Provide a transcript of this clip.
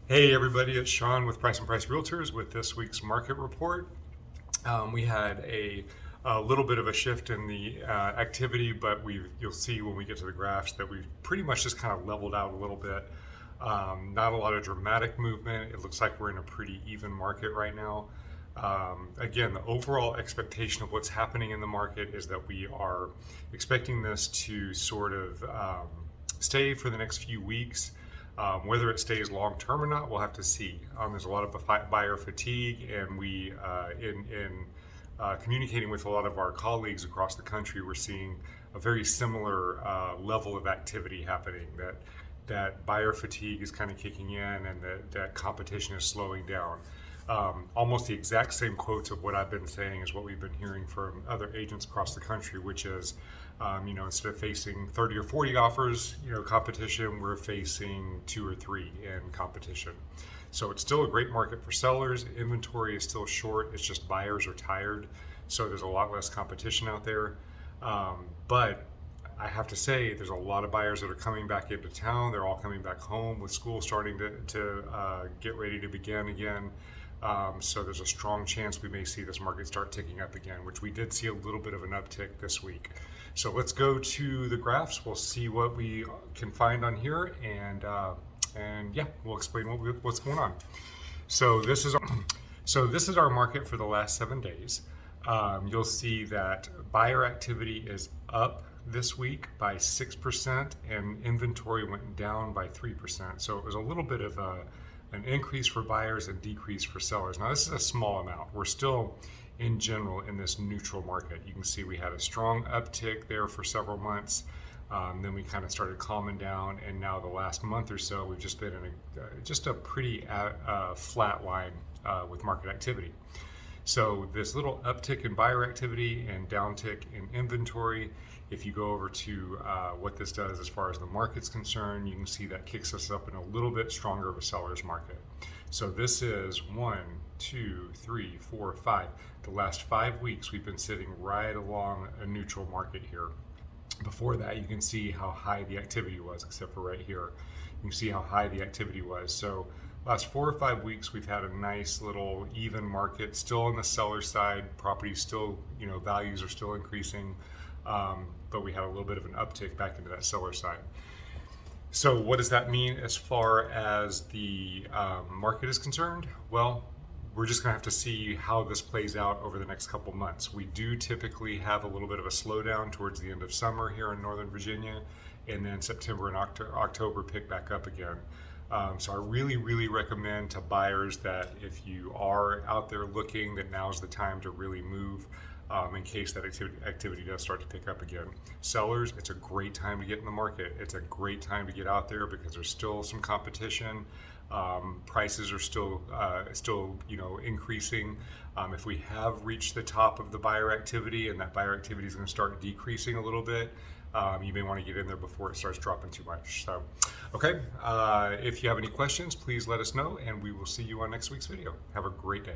Hey everybody, it's Sean with Price and Price Realtors with this week's market report. We had a little bit of a shift in the activity, but you'll see when we get to the graphs that we've pretty much just kind of leveled out a little bit. Not a lot of dramatic movement. It looks like we're in a pretty even market right now. Again, the overall expectation of what's happening in the market is that we are expecting this to sort of stay for the next few weeks. Whether it stays long term or not, we'll have to see. There's a lot of buyer fatigue, and in communicating with a lot of our colleagues across the country, we're seeing a very similar level of activity happening. That buyer fatigue is kind of kicking in, and that competition is slowing down. Almost the exact same quotes of what I've been saying is what we've been hearing from other agents across the country, which is, instead of facing 30 or 40 offers, competition, we're facing 2 or 3 in competition. So it's still a great market for sellers. Inventory is still short. It's just buyers are tired. So there's a lot less competition out there. But I have to say, there's a lot of buyers that are coming back into town. They're all coming back home with school starting to get ready to begin again. So there's a strong chance we may see this market start ticking up again, which we did see a little bit of an uptick this week. So let's go to the graphs. We'll see what we can find on here, and yeah, we'll explain what's going on. So this is our market for the last 7 days. You'll see that buyer activity is up this week by 6%, and inventory went down by 3%. So it was a little bit of an increase for buyers and decrease for sellers. Now, this is a small amount. We're still, in general, in this neutral market. You can see we had a strong uptick there for several months. Then we kind of started calming down, and now the last month or so, we've just been in just a pretty flat line with market activity. So this little uptick in buyer activity and downtick in inventory, if you go over to what this does as far as the market's concerned, you can see that kicks us up in a little bit stronger of a seller's market. So this is 1, 2, 3, 4, 5. The last 5 weeks, we've been sitting right along a neutral market here. Before that, you can see how high the activity was, except for right here. You can see how high the activity was. So last 4 or 5 weeks, we've had a nice little even market, still on the seller side. Properties still, values are still increasing, but we had a little bit of an uptick back into that seller side. So what does that mean as far as the market is concerned? Well, we're just going to have to see how this plays out over the next couple months. We do typically have a little bit of a slowdown towards the end of summer here in Northern Virginia, and then September and October pick back up again. So I really, really recommend to buyers that if you are out there looking, that now's the time to really move in case that activity does start to pick up again. Sellers, it's a great time to get in the market. It's a great time to get out there because there's still some competition. Prices are still increasing. If we have reached the top of the buyer activity and that buyer activity is going to start decreasing a little bit, you may want to get in there before it starts dropping too much. So, okay, if you have any questions, please let us know, and we will see you on next week's video. Have a great day.